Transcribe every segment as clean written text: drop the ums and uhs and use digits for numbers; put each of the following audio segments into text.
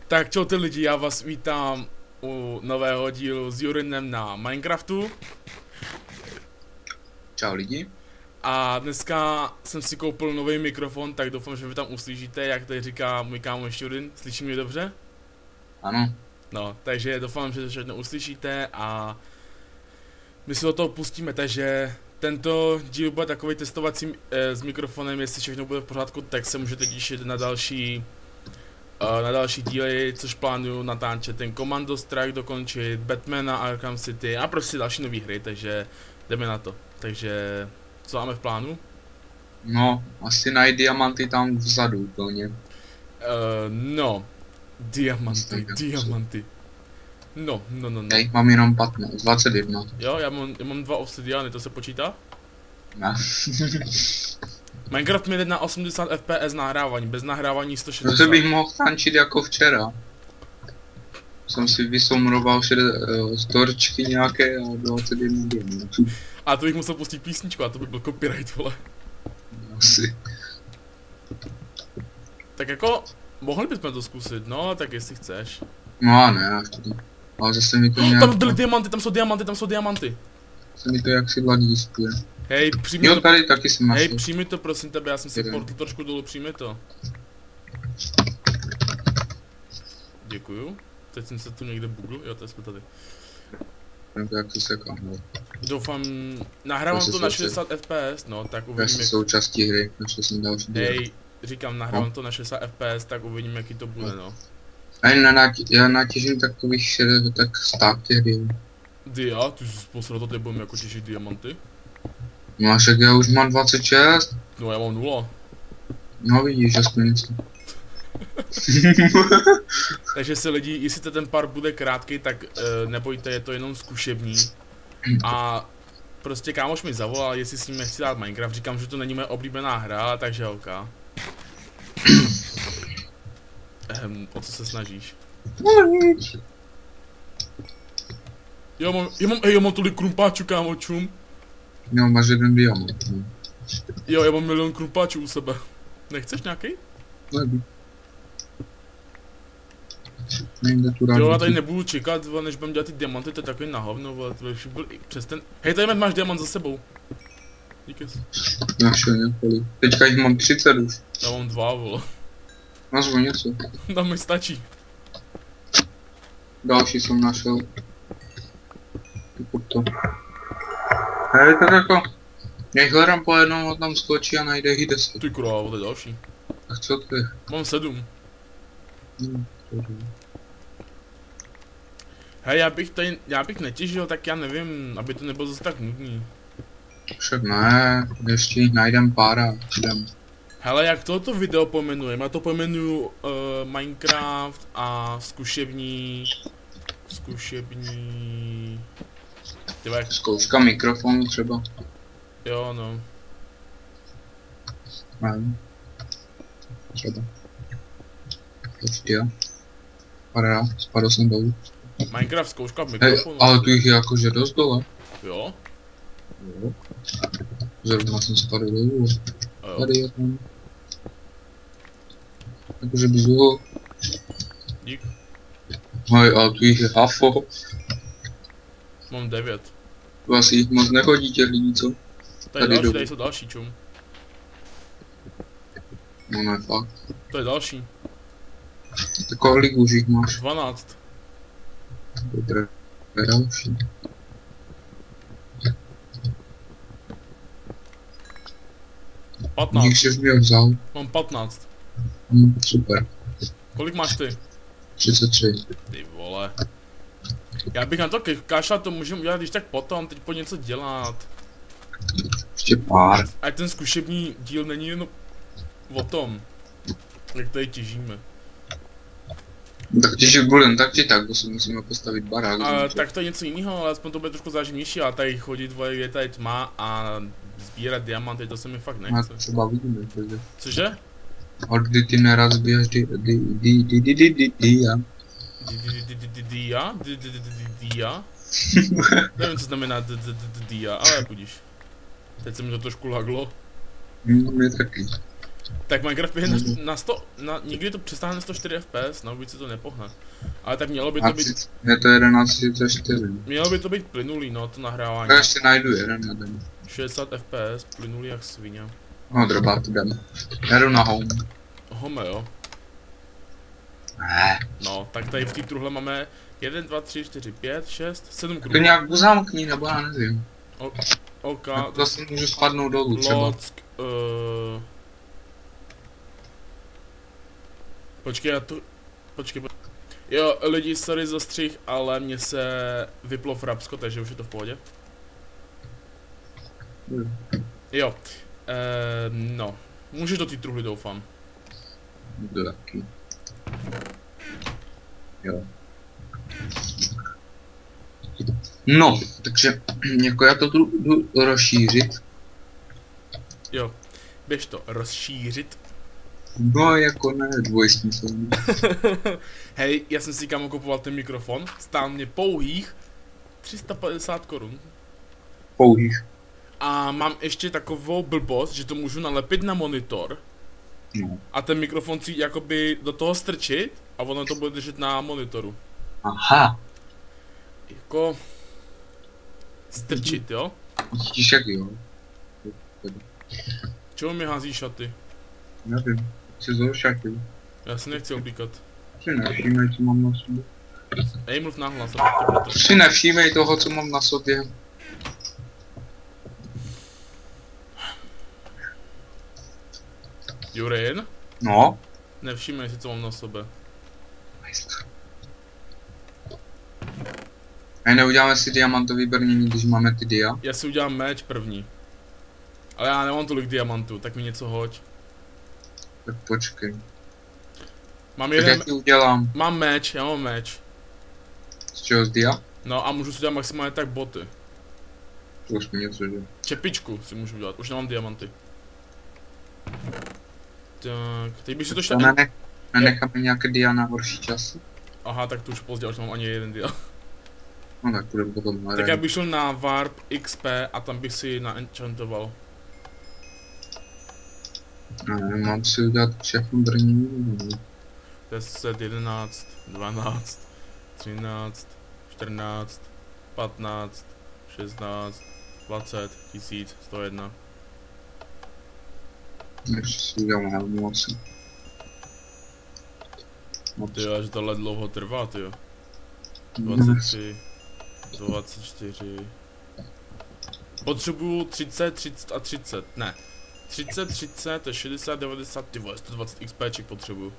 Tak čau ty lidi, já vás vítám u nového dílu s Jurinem na Minecraftu. Čau lidi. A dneska jsem si koupil nový mikrofon, tak doufám, že vy tam uslyšíte, jak tady říká můj kámoš Jurin. Slyší mě dobře? Ano. No, takže doufám, že to všechno uslyšíte a my si do toho pustíme, takže tento díl bude takový testovací s mikrofonem, jestli všechno bude v pořádku, tak se můžete těšit na další díly, což plánuju natáčet ten Commando Strike, dokončit Batmana, Arkham City a prostě další nové hry, takže jdeme na to. Takže co máme v plánu? No, asi najít diamanty tam vzadu úplně. No, diamanty. No. Já jich mám jenom 15, 21. Jo, já mám 2 obsidiany, to se počítá? Ne. Minecraft mi jde na 80 fps nahrávání, bez nahrávání 160. Protože bych mohl tančit jako včera. Jsem si vysomroval storčky nějaké a 21 diamantů. A to bych musel pustit písničku a to by byl copyright, vole. Asi. Tak jako, mohli bychom to zkusit, no, tak jestli chceš. No a ne, až to. Ale zase mi to nějak... Tam byly diamanty, tam jsou diamanty. Se mi to jaksi ladískuje. Hej, přijmi Jo, to. tady taky jsem našel. Hej, přijmi to prosím tebe, já jsem si portl trošku dolů, přijmi to. Děkuju. Teď jsem se tu někde bugl, jo, to jsme tady. Jak to sekám, no. Doufám, nahrávám to na 60 fps, no, tak uvidíme. Jaké součástí hry, našel jsem další. Hej, říkám, nahrávám to na 60 fps, tak uvidíme, jaký to bude, no. A já natěžím takových 60, tak stát těch diamantů. Dia, ty jsi posral to, budeme jako těžit diamanty? No a však já už mám 26. No já mám 0. No vidíš, aspoň něco. Takže se lidi, jestli ten part bude krátký, tak nebojte, je to jenom zkušební. A prostě kámoš mi zavolal, jestli s ním nechci dát Minecraft, říkám, že to není moje oblíbená hra, takže ok. O co se snažíš? Já mám tolik krumpáčů, kámočům. No, máš jeden diamant. No. Jo, já mám milion krumpáčů u sebe. Nechceš nějaký? Nejde. Nejde tu rád. Jo, já tady nebudu čekat, než budem dělat ty diamanty, to je takový na hovno, vole, to bych byl i přes ten... Hej, tady máš diamant za sebou. Díky. Našel několik. Teďka jich mám 30 už. Já mám 2, vole. Nazvu něco. Tam mi stačí. Další jsem našel. To. Hej, tak jako... Nech hledám po jednom a tam skočí a najde jich 10. Ty krávo, to je další. Tak co to je? Mám 7. Hej, já bych netěžil, tak já nevím, aby to nebylo zase tak nudný. Však ne, ještě jich najdem pár a jdem. Hele, jak tohoto video pojmenujeme? Já to pojmenuju Minecraft a zkušební... Tyhle. Zkouška mikrofonu třeba. Jo, no. Ne. Třeba. Počkej, jo. Paráda, spadl jsem dolů. Minecraft zkouška v Hej, mikrofonu. ale tu jich je jakože dost dole. Jo? Jo. Zrovna jsem spadl dolů. Tady je tam. Jakože bys dlouho. Dík. Hej, ale tu jich je hafo. Mám 9. Tu asi jich moc nechodí těch lidí, co? Tady jsou další, čum. No ne, fakt. To je další. Tak kolik už jich máš? 12. Dobré. Další. Dík, 15. že jsi mě vzal. Mám 15. Super. Kolik máš ty? 33. Ty vole. Já bych na to kašlal, to můžeme udělat když tak potom, teď pojď něco dělat. Ještě pár. Ať ten zkušební díl není jen o tom, jak tady těžíme. Tak když budem tak či tak, bo si musíme postavit barák. Tak to je něco jiného, ale aspoň to bude trošku záživnější, a tady chodit, je tady tma a sbírat diamanty, to se mi fakt nechce. A třeba vidíme, takže. Cože? A kdy ty nerad zbíjáš dia? Dia? Nevím, co znamená dia, ale budíš. Teď se mi to trošku laglo. Mě taky. Tak Minecraft běhne na 100, nikdy to přestáhne 104 FPS, no víc se to nepohne. Ale tak mělo by to být... Je to 11.4. Mělo by to být plynulý, no, to nahrávání. Já ještě najdu jeden. 60 FPS, plynulý jak svině. No drbá to jdem. Já jdu na home. Home, jo. Ne. No, tak tady v té truhle máme 1, 2, 3, 4, 5, 6, 7 To kruhů. nějak uzamkni, nebo já nevím. OK, To si můžu spadnout dolů třeba. Lock, Počkej, Počkej. Jo, lidi, sorry za střih, ale mně se vyplo frapsko, takže už je to v pohodě. Jo. No. Můžeš do té truhly, doufám. Do taky. Jo. No, takže jako já to jdu rozšířit. Jo. Běž to rozšířit. No jako ne, dvojsmyslný. Hej, já jsem si kámo kupoval ten mikrofon, stál mě pouhých 350 korun. Pouhých. A mám ještě takovou blbost, že to můžu nalepit na monitor. No. A ten mikrofon si jakoby do toho strčit a ono to bude držet na monitoru. Aha. Jako... Strčit, jo? Vidíš jak jo. Čemu mi hází šaty? Nevím. Chci zhoršatil. Já si nechci oblíkat. Si nevšímej, co mám na sobě. Ej, mluv nahlas, abych to proto. Si nevšímej toho, co mám na sobě. Jurin? No. Nevšímej si, co mám na sobě. A neuděláme si diamantový brnění, když máme ty dia? Já si udělám meč první. Ale já nemám tolik diamantů, tak mi něco hoď. Tak počkej. Mám Tak jeden... já ti udělám. Mám meč, já mám meč. Z čeho, z dia? No a můžu si udělat maximálně tak boty. To už mi něco jde. Čepičku si můžu udělat, už nemám diamanty. Tak, teď bych si to šel... To nenecháme nějaké dia na horší časy? Aha, tak to už pozdě, už nemám ani jeden dia. No tak půjdeme potom na Tak já bych šel na Warp XP a tam bych si naenchantoval. Ne, mám si udělat všechno brnění. 10, 11, 12, 13, 14, 15, 16, 20, 1000, 101. Ještě si udělám helmu asi. Tyjo, že tohle dlouho trvá, tyjo. 23, 24. Potřebuju 30, 30 a 30, ne. 30, 30, to je 60, 90, ty vole, 120 XPček potřebuju.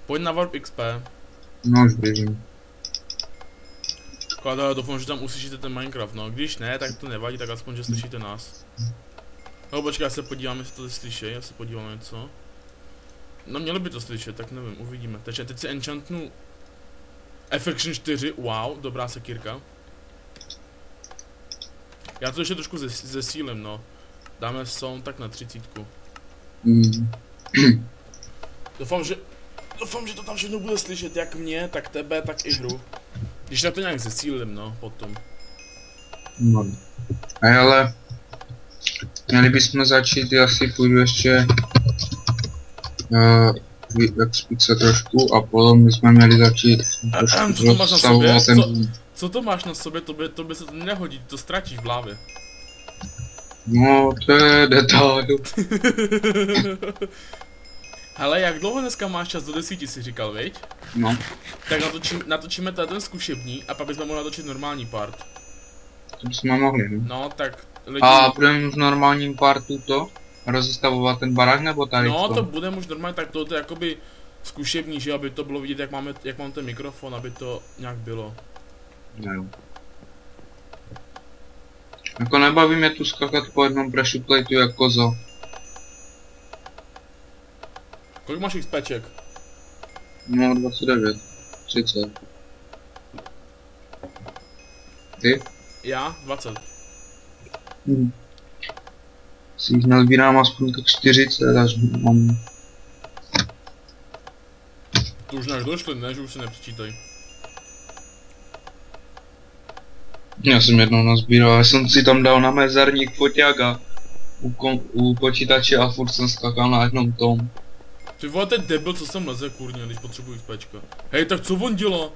Pojď na Warp XP. No už běžím. Klada, doufám, že tam uslyšíte ten Minecraft, no. Když ne, tak to nevadí, tak aspoň, že slyšíte nás. No počkej, já se podívám, jestli to slyší, já se podívám něco. No měli by to slyšet, tak nevím, uvidíme. Takže teď si enchantnu Affection 4, wow, dobrá sekírka. Já to ještě trošku zesílím, no. Dáme sound tak na 30. Doufám, že to tam všechno bude slyšet, jak mě, tak tebe, tak i hru. Když tak to nějak zesílím, no, potom. No. Ale měli bychom začít, já si půjdu ještě expít se trošku a potom bychom měli začít Co to máš na sobě? ten... Co to máš na sobě? Tobě se to nehodí, to ztratíš v hlavě. No, to je detail. Hele, jak dlouho dneska máš čas do 10, si říkal, viď? No. Tak natočíme tady ten zkušební a pak bychom mohli natočit normální part. To bychom mohli, no. No, tak lidi... A budeme v normálním partu to? Rozestavovat ten barák nebo tady No, to budeme už normálně, tak to je jakoby zkušební, že aby to bylo vidět, jak mám ten mikrofon, aby to nějak bylo. No. Jako nebaví mě tu skakat po jednom pressure plateu jako koza. Kolik máš XPček? No, 29. 30. Ty? Já? 20. Si jich nazbírám aspoň tak 40, až mám... To už nějak došli, ne? Že už se nepřičítají. Já jsem jednou nazbíral, já jsem si tam dal na mezerník foťák a u počítače a furt jsem skakal na jednom tom. Ty vole, ten debil, co sem leze, kurně, když potřebuji XPčka. Hej, tak co on dělá?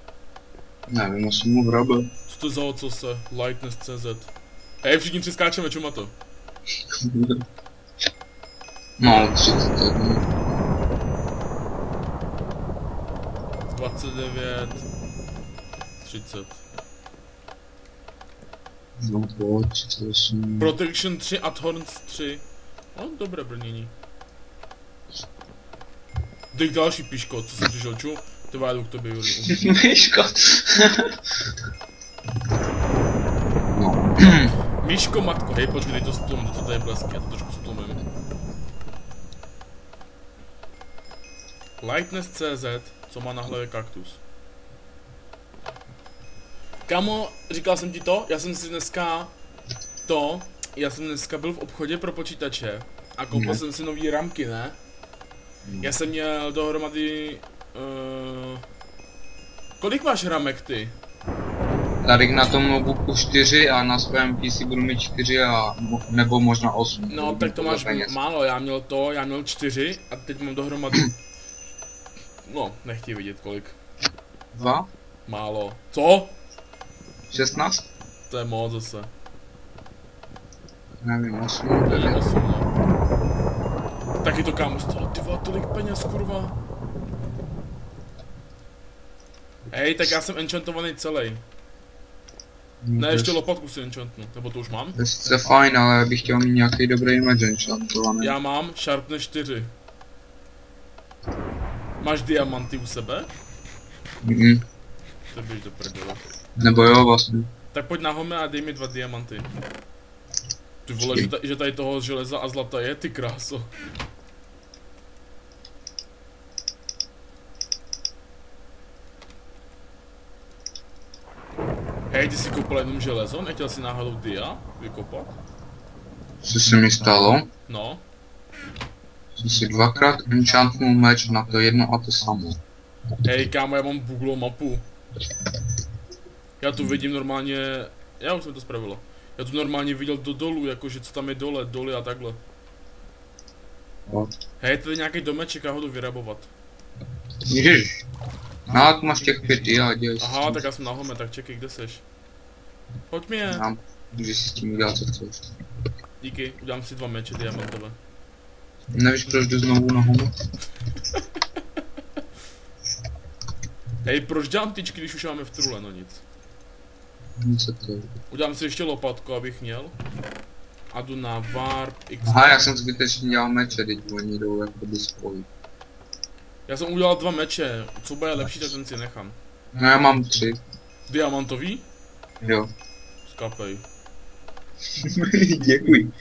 Nevím, musím mu vrabil. Co to za ocose? Lightness.cz. Hej, všichni přeskáčeme, čo má to? No, 31. 29. 30. No, 38. Protection 3 a Thorns 3. No, dobré brnění. Dej další píško, co jsem přišel, ču? To jdu k tobě, Juri. Myško. No. Míško, matko, hej, počkej, dej to stlum, to tady blesky, já to trošku stlumím. Lightness.cz, co má na hlavě kaktus. Kamo, říkal jsem ti to, já jsem dneska byl v obchodě pro počítače a koupil jsem si nový ramky, ne? Já jsem měl dohromady, kolik máš ramek ty? Tady na tom notebooku 4 a na svém PC budu mít 4 a nebo možná 8. No tak to máš málo, já měl 4 a teď mám dohromady, no nechtěj vidět kolik. 2? Málo. Co? 16? To je moc zase. Nevím, 8, To je 9. 8, no. Taky to kámo stalo, ty vole, tolik peněz, kurva. Hej, tak já jsem enchantovaný celý. Ne, ještě lopatku si enchantnu, nebo to už mám? To je sice fajn, ale bych chtěl mít nějaký dobrý image enchantovaný. Já mám Sharpness 4. Máš diamanty u sebe? To běž do prdele. Nebo jo, vlastně. Tak pojď na home a dej mi 2 diamanty. Ty vole, že tady toho železa a zlata je, ty kráso. Hej, ty jsi koupil jenom železo, nechtěl jsi náhodou dia vykopat? Co se mi stalo? No. Jsem si dvakrát enchantnul meč na to jedno a to samo. Hej, kámo, já mám Google mapu. Já tu vidím normálně, já už jsem to spravilo. Já tu normálně viděl do dolů, jakože co tam je dole, doly a takhle. Hej, tady nějaký domeček, já ho jdu vyrabovat. Ježiš. No, jak máš těch 5 dia, dělej si. Aha, tak já jsem na home, tak čekej, kde seš? Pojď mi je. Můžeš si s tím udělat, co chceš. Díky, udělám si 2 meče diamantové. Nevíš, proč jdu znovu na home? Hej, proč dělám tyčky, když už máme v trule, no nic. Udělám si ještě lopatku, abych měl. A jdu na warp x. Aha, já jsem zbytečně dělal meče, teď oni jdou jakoby spojit. Já jsem udělal 2 meče, co bude lepší, tak ten si nechám. No já mám 3. Diamantový? Jo. Skapej. Děkuji.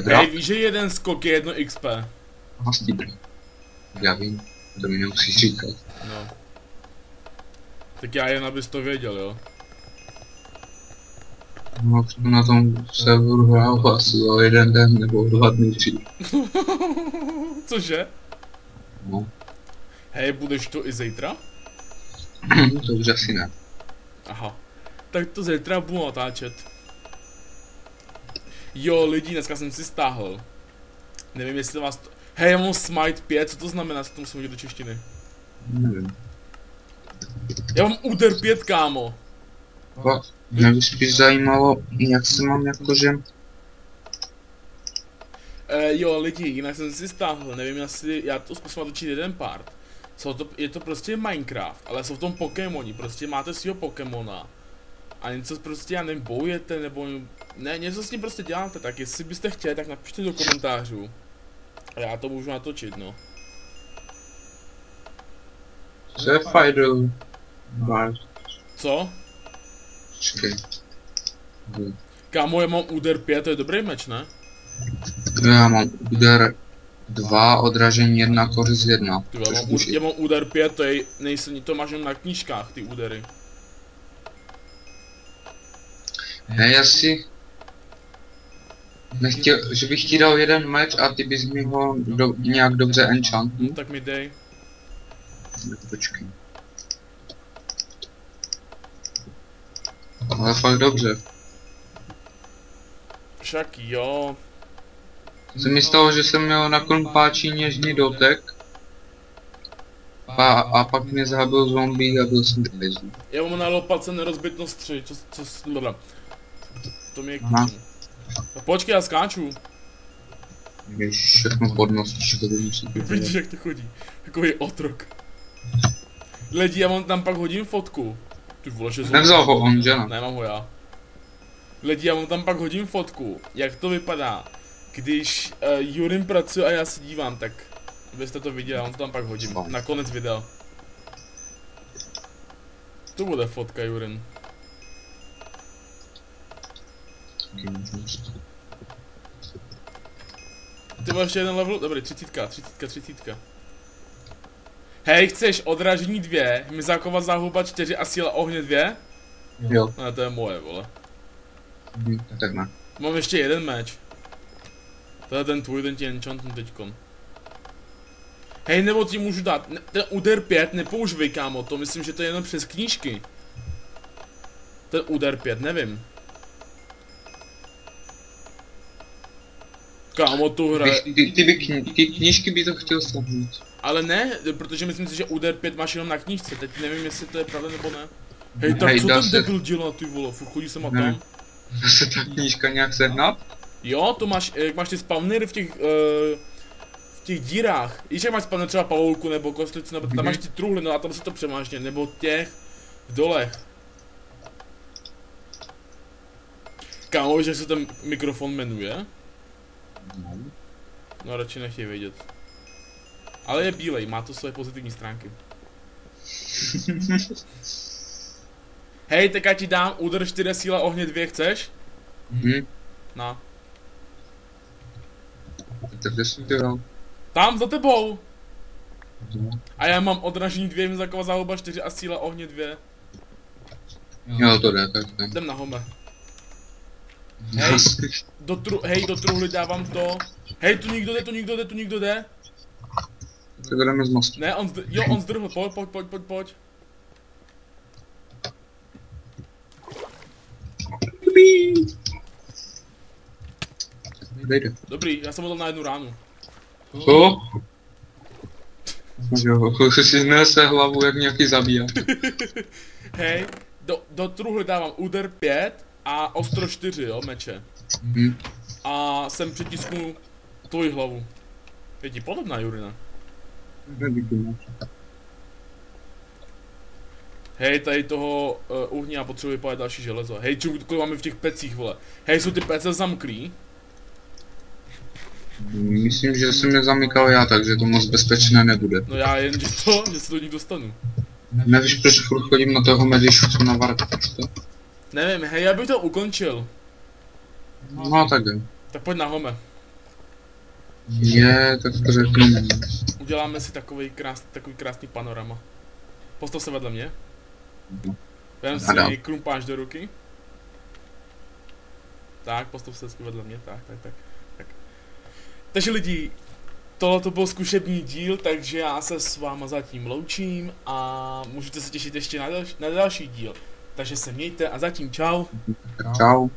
Hej, víš, že jeden skok je 1 XP? Hastý. Já vím, to mi nemusíš říkat. No. Tak já jen abys to věděl, jo? No, na tom serveru hrál asi o 1 den nebo 2 dny dřív. Cože? No. Hej, budeš to i zítra? To už asi ne. Aha. Tak to zítra budu natáčet. Jo, lidi, dneska jsem si stáhl. Nevím, jestli vás to... Hej, já mám Smite 5, co to znamená, co to musím hodit do češtiny? Nevím. Já mám úder 5, kámo. Mě by spíš zajímalo, jak se mám jakože... Jo, lidi, jinak jsem si stáhl, nevím, jestli já to zkusím natočit jeden part. Je to prostě Minecraft, ale jsou v tom Pokémoni, prostě máte svýho Pokémona. A něco prostě, já nevím, bojujete, nebo ne, něco s ním prostě děláte, tak jestli byste chtěli, tak napište do komentářů. A já to můžu natočit, no. Co je Fido? Co? Počkej. Kámo, já mám úder 5, to je dobrý meč, ne? Já mám úder 2, odražení 1, kořist 1. Já mám úder 5, to je nejsilnější, to máš jen na knížkách, ty údery. Hej, asi... Nechtěl, že bych ti dal jeden meč a ty bys mi ho nějak dobře enchantnul. Tak mi dej. Počkej. Ale fakt dobře. Však jo. Se mi stalo, že jsem měl na klumpáči něžný dotek. A pak mě zabil zombie a byl jsem crazy. Já mám na lopatce nerozbitnost 3, dobra. To mi je k Aha. ničemu. No počkej, já skáču. Když všechno podnosíš, to musí být. Vidíš, jak to chodí. Takový otrok. Lidi, já vám tam pak hodím fotku. Ty vole, že Nevzal ho on, že ne? Nemám ho já. Lidi, já vám tam pak hodím fotku, jak to vypadá, když Jurin pracuje a já se dívám, tak abyste to viděli, já vám to tam pak hodím, na konec videa. To bude fotka, Jurin. Ty máš ještě jeden level, dobrý, 30. Hej, chceš odražení 2, Mizákova záhuba 4 a síla ohně 2? Jo. Ne, to je moje, vole. Tak ne. Mám ještě jeden meč. To je ten tvůj, ten ti enchantnu teďkon. Hej, nebo ti můžu dát, ten úder 5 nepoužívej, kámo, to myslím, že to je jenom přes knížky. Ten úder 5, nevím. Kámo, tu hra... Ty knížky by to chtěl stáhnout. Ale ne, protože myslím si, že úder 5 máš jenom na knížce, teď nevím, jestli to je pravda nebo ne. Hej, tak Hej, co dá ten se- debil dělá, ty vole, furt chodí sem a Ne. tam. Dá se ta knížka nějak sehnat? Jo, to máš, jak máš ty spawnery v těch dírách. Víš, jak máš spawner třeba pavoulku nebo kostlicu, nebo tam máš ty truhly, no a tam se to přemážně, nebo těch v dolech. Kámo, víš, jak se ten mikrofon jmenuje? No radši nechtěj vědět. Ale je bílej, má to své pozitivní stránky. Hej, tak já ti dám úder 4 síla ohně 2, chceš? Na. Tak kde jsem to dal? Tam za tebou! A já mám odražení 2, Mizákova záhuba 4 a síla ohně 2. Jo, to jde, tak ne. Jdem na home. Hej, do truhly dávám to. Hej, tu nikdo jde. Tak jdeme z mostu. Ne, on zdrhl, pojď. Kde jde? Dobrý, já jsem ho dal na jednu ránu. Co? Jo, si nese hlavu jak nějaký zabiják. Hej, do truhly dávám úder 5 a ostro 4, jo, meče. A sem přitisknu tvoji hlavu. Je ti podobná, Jurina. Hej, tady toho uhně já potřebuji vypadat další železo. Hej, kolik máme v těch pecích, vole. Hej, jsou ty pece zamklý? Myslím, že jsem je zamykal já, takže to moc bezpečné nebude. No já jen, že se do nich dostanu. Nevíš, proč furt chodím na toho medišu, co na vartačce? Nevím, hej, já bych to ukončil. No tak jo. Tak pojď na home. Tak to řeknu. Uděláme si takový krásný panorama. Postav se vedle mě. Vem si krumpáč do ruky. Tak, postav se hezky vedle mě, tak. Takže lidi, tohle to byl zkušební díl, takže já se s váma zatím loučím a můžete se těšit ještě na další díl. Takže se mějte a zatím čau. Čau.